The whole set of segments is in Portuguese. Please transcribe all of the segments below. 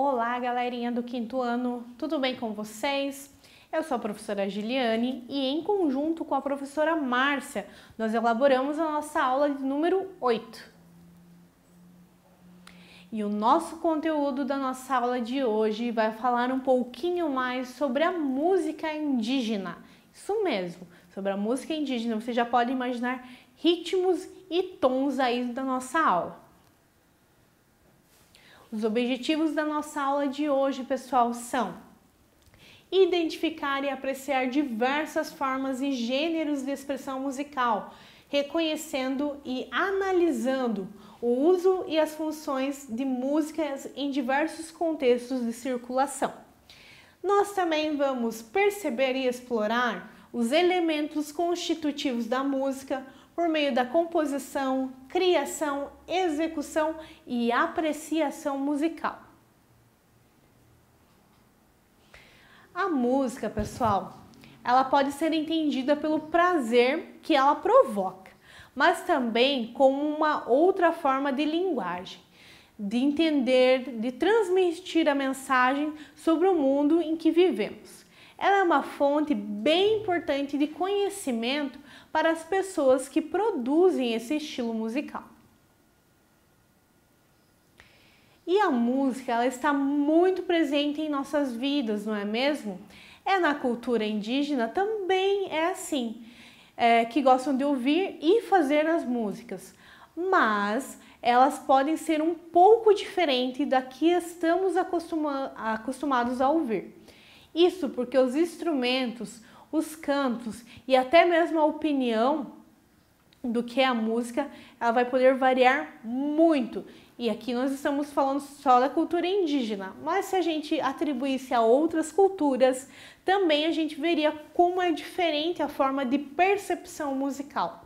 Olá, galerinha do quinto ano, tudo bem com vocês? Eu sou a professora Giliane e em conjunto com a professora Márcia, nós elaboramos a nossa aula de número 8. E o nosso conteúdo da nossa aula de hoje vai falar um pouquinho mais sobre a música indígena. Isso mesmo, sobre a música indígena, você já pode imaginar ritmos e tons aí da nossa aula. Os objetivos da nossa aula de hoje, pessoal, são identificar e apreciar diversas formas e gêneros de expressão musical, reconhecendo e analisando o uso e as funções de músicas em diversos contextos de circulação. Nós também vamos perceber e explorar os elementos constitutivos da música por meio da composição, criação, execução e apreciação musical. A música, pessoal, ela pode ser entendida pelo prazer que ela provoca, mas também como uma outra forma de linguagem, de entender, de transmitir a mensagem sobre o mundo em que vivemos. Ela é uma fonte bem importante de conhecimento para as pessoas que produzem esse estilo musical. E a música, ela está muito presente em nossas vidas, não é mesmo? Na cultura indígena também é assim, que gostam de ouvir e fazer as músicas, mas elas podem ser um pouco diferentes da que estamos acostumados a ouvir. Isso porque os instrumentos, os cantos e até mesmo a opinião do que é a música, ela vai poder variar muito. E aqui nós estamos falando só da cultura indígena, mas se a gente atribuísse a outras culturas, também a gente veria como é diferente a forma de percepção musical.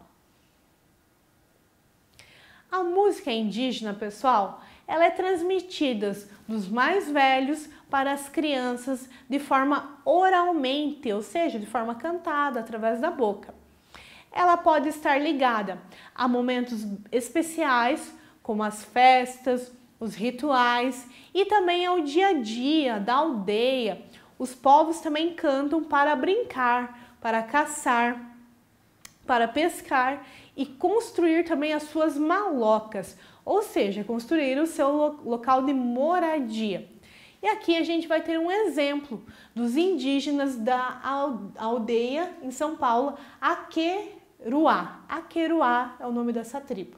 A música indígena, pessoal, ela é transmitida dos mais velhos para as crianças de forma oralmente, ou seja, de forma cantada, através da boca. Ela pode estar ligada a momentos especiais, como as festas, os rituais e também ao dia a dia da aldeia. Os povos também cantam para brincar, para caçar, para pescar e construir também as suas malocas, ou seja, construir o seu local de moradia. E aqui a gente vai ter um exemplo dos indígenas da aldeia em São Paulo, Aqueruá. Aqueruá é o nome dessa tribo.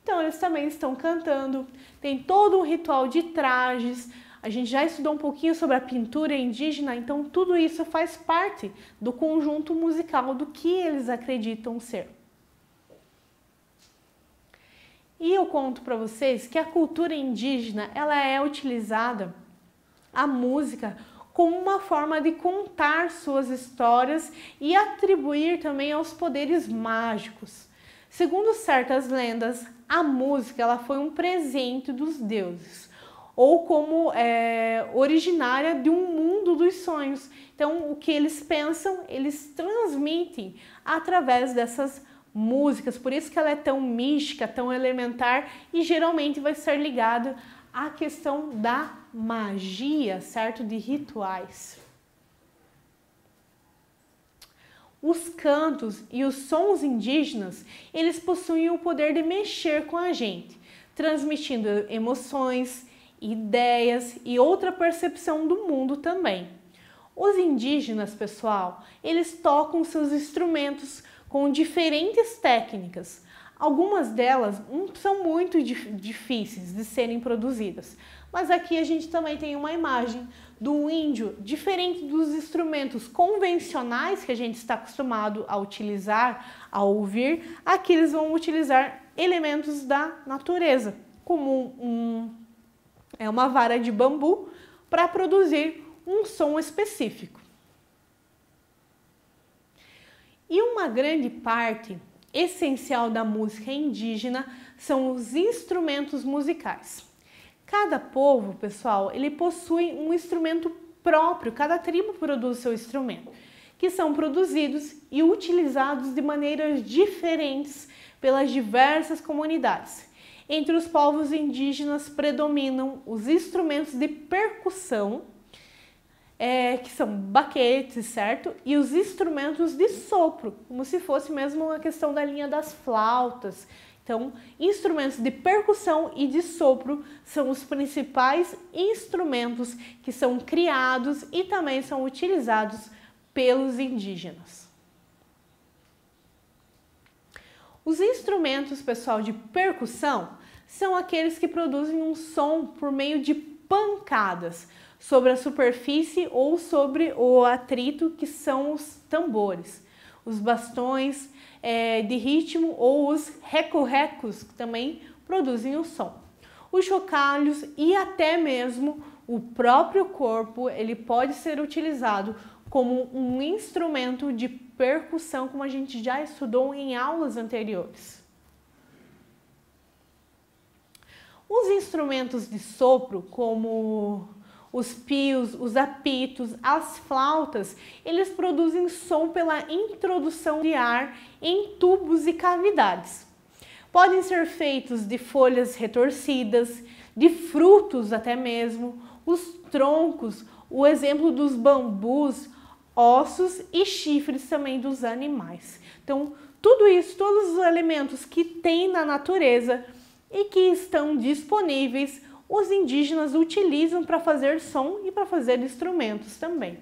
Então eles também estão cantando, tem todo um ritual de trajes, a gente já estudou um pouquinho sobre a pintura indígena, então tudo isso faz parte do conjunto musical do que eles acreditam ser. E eu conto para vocês que a cultura indígena, ela é utilizada, a música, como uma forma de contar suas histórias e atribuir também aos poderes mágicos. Segundo certas lendas, a música ela foi um presente dos deuses, ou como originária de um mundo dos sonhos. Então, o que eles pensam, eles transmitem através dessas músicas. Por isso que ela é tão mística, tão elementar e geralmente vai ser ligada à questão da magia, certo? De rituais. Os cantos e os sons indígenas, eles possuem o poder de mexer com a gente, transmitindo emoções, ideias e outra percepção do mundo também. Os indígenas, pessoal, eles tocam seus instrumentos com diferentes técnicas. Algumas delas são muito difíceis de serem produzidas, mas aqui a gente também tem uma imagem do índio, diferente dos instrumentos convencionais que a gente está acostumado a utilizar, a ouvir. Aqui eles vão utilizar elementos da natureza, como uma vara de bambu, para produzir um som específico. E uma grande parte essencial da música indígena são os instrumentos musicais. Cada povo, pessoal, ele possui um instrumento próprio, cada tribo produz seu instrumento, que são produzidos e utilizados de maneiras diferentes pelas diversas comunidades. Entre os povos indígenas predominam os instrumentos de percussão, que são baquetes, certo? E os instrumentos de sopro, como se fosse mesmo a questão da linha das flautas. Então, instrumentos de percussão e de sopro são os principais instrumentos que são criados e também são utilizados pelos indígenas. Os instrumentos, pessoal, de percussão são aqueles que produzem um som por meio de pancadas sobre a superfície ou sobre o atrito, que são os tambores, os bastões de ritmo ou os reco-recos, que também produzem o som. Os chocalhos e até mesmo o próprio corpo, ele pode ser utilizado como um instrumento de percussão, como a gente já estudou em aulas anteriores. Os instrumentos de sopro, como os pios, os apitos, as flautas, eles produzem som pela introdução de ar em tubos e cavidades. Podem ser feitos de folhas retorcidas, de frutos até mesmo, os troncos, o exemplo dos bambus, ossos e chifres também dos animais. Então, tudo isso, todos os elementos que tem na natureza e que estão disponíveis, os indígenas utilizam para fazer som e para fazer instrumentos também.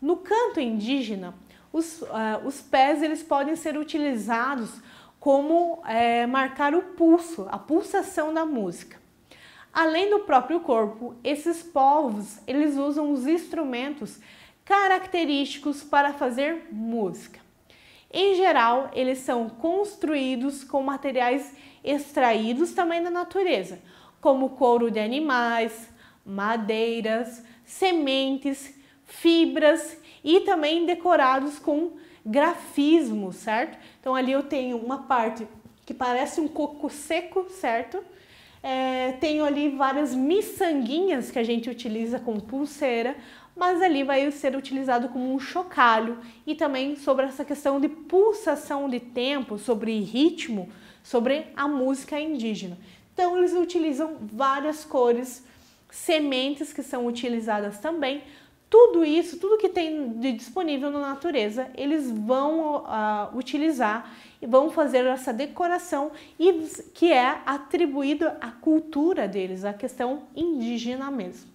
No canto indígena, os pés eles podem ser utilizados como marcar o pulso, a pulsação da música. Além do próprio corpo, esses povos eles usam os instrumentos característicos para fazer música. Em geral, eles são construídos com materiais extraídos também da natureza, como couro de animais, madeiras, sementes, fibras e também decorados com grafismo, certo? Então ali eu tenho uma parte que parece um coco seco, certo? Tenho ali várias miçanguinhas que a gente utiliza como pulseira, mas ali vai ser utilizado como um chocalho e também sobre essa questão de pulsação de tempo, sobre ritmo, sobre a música indígena. Então eles utilizam várias cores, sementes que são utilizadas também. Tudo isso, tudo que tem de disponível na natureza, eles vão utilizar e vão fazer essa decoração e que é atribuído à cultura deles, à questão indígena mesmo.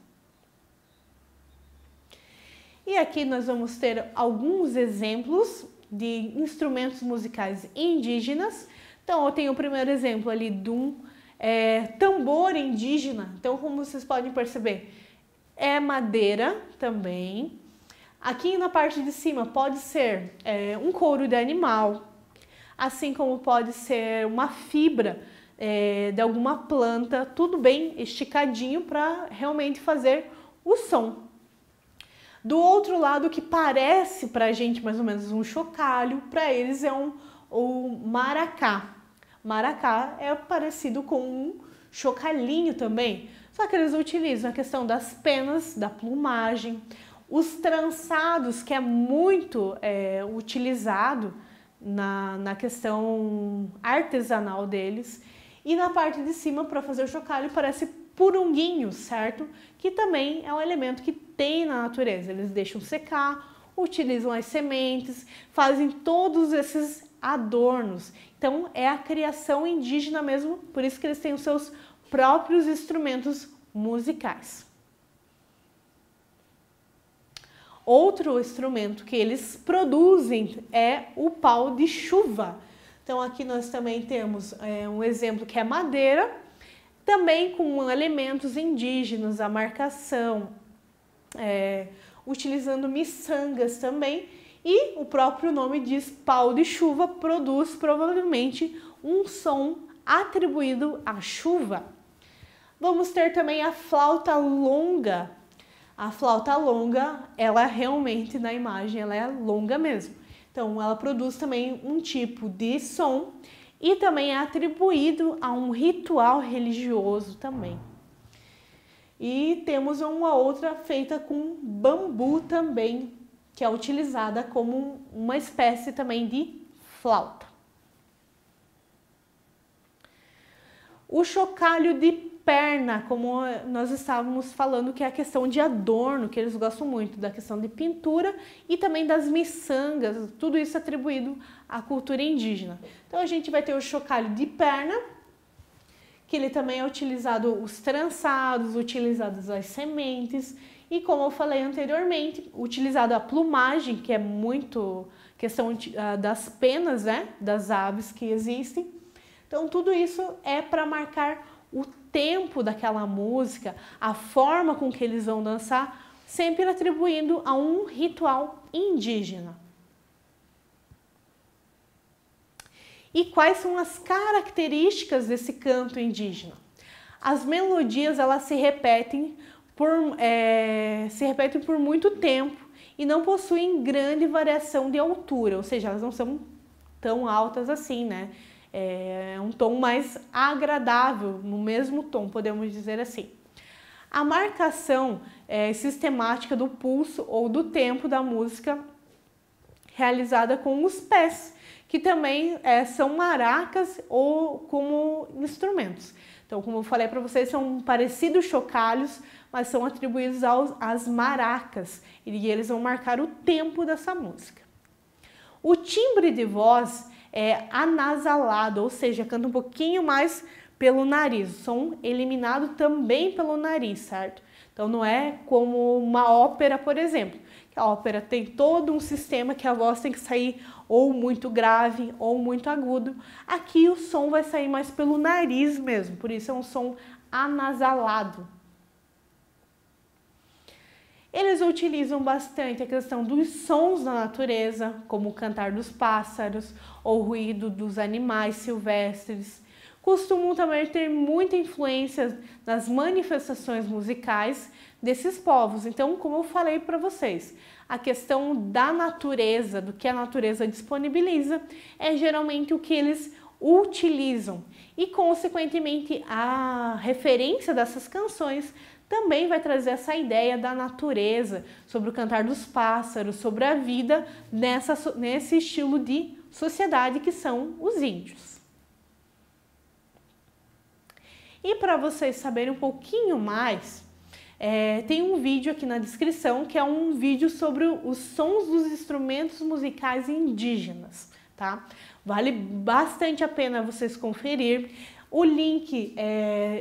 E aqui nós vamos ter alguns exemplos de instrumentos musicais indígenas. Então eu tenho o primeiro exemplo ali de um tambor indígena. Então, como vocês podem perceber, é madeira também. Aqui na parte de cima pode ser um couro de animal, assim como pode ser uma fibra de alguma planta, tudo bem esticadinho para realmente fazer o som. Do outro lado, que parece para a gente mais ou menos um chocalho, para eles é o maracá. Maracá é parecido com um chocalhinho também, só que eles utilizam a questão das penas, da plumagem, os trançados, que é muito utilizado na questão artesanal deles, e na parte de cima, para fazer o chocalho, parece purunguinho, certo? Que também é um elemento que tem na natureza. Eles deixam secar, utilizam as sementes, fazem todos esses adornos. Então é a criação indígena mesmo, por isso que eles têm os seus próprios instrumentos musicais. Outro instrumento que eles produzem é o pau de chuva. Então aqui nós também temos um exemplo que é madeira, também com elementos indígenas, a marcação, utilizando miçangas também, e o próprio nome diz pau de chuva, produz provavelmente um som atribuído à chuva. Vamos ter também a flauta longa. A flauta longa, ela realmente na imagem ela é longa mesmo. Então ela produz também um tipo de som e também é atribuído a um ritual religioso também. E temos uma outra feita com bambu também, que é utilizada como uma espécie também de flauta. O chocalho de perna, como nós estávamos falando, que é a questão de adorno, que eles gostam muito, da questão de pintura e também das miçangas, tudo isso atribuído à cultura indígena. Então a gente vai ter o chocalho de perna, que ele também é utilizado os trançados, utilizados as sementes e, como eu falei anteriormente, utilizado a plumagem, que é muito questão das penas, né, das aves que existem. Então tudo isso é para marcar o tempo daquela música, a forma com que eles vão dançar, sempre atribuindo a um ritual indígena. E quais são as características desse canto indígena? As melodias elas se repetem por muito tempo e não possuem grande variação de altura, ou seja, elas não são tão altas assim, né? É um tom mais agradável, no mesmo tom, podemos dizer assim. A marcação sistemática do pulso ou do tempo da música realizada com os pés, que também são maracas ou como instrumentos. Então, como eu falei para vocês, são parecidos chocalhos, mas são atribuídos às maracas e eles vão marcar o tempo dessa música. O timbre de voz é anasalado, ou seja, canta um pouquinho mais pelo nariz, o som eliminado também pelo nariz, certo? Então não é como uma ópera, por exemplo, que a ópera tem todo um sistema que a voz tem que sair ou muito grave ou muito agudo. Aqui o som vai sair mais pelo nariz mesmo, por isso é um som anasalado. Eles utilizam bastante a questão dos sons da natureza, como o cantar dos pássaros ou o ruído dos animais silvestres. Costumam também ter muita influência nas manifestações musicais desses povos. Então, como eu falei para vocês, a questão da natureza, do que a natureza disponibiliza, é geralmente o que eles utilizam. E, consequentemente, a referência dessas canções também vai trazer essa ideia da natureza, sobre o cantar dos pássaros, sobre a vida nesse estilo de sociedade que são os índios. E para vocês saberem um pouquinho mais, tem um vídeo aqui na descrição que é um vídeo sobre os sons dos instrumentos musicais indígenas, tá? Vale bastante a pena vocês conferir. O link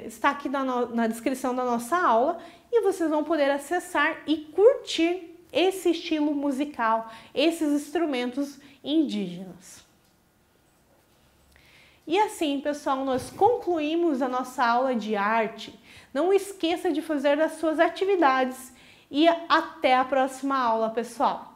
está aqui na descrição da nossa aula e vocês vão poder acessar e curtir esse estilo musical, esses instrumentos indígenas. E assim, pessoal, nós concluímos a nossa aula de arte. Não esqueça de fazer as suas atividades e até a próxima aula, pessoal!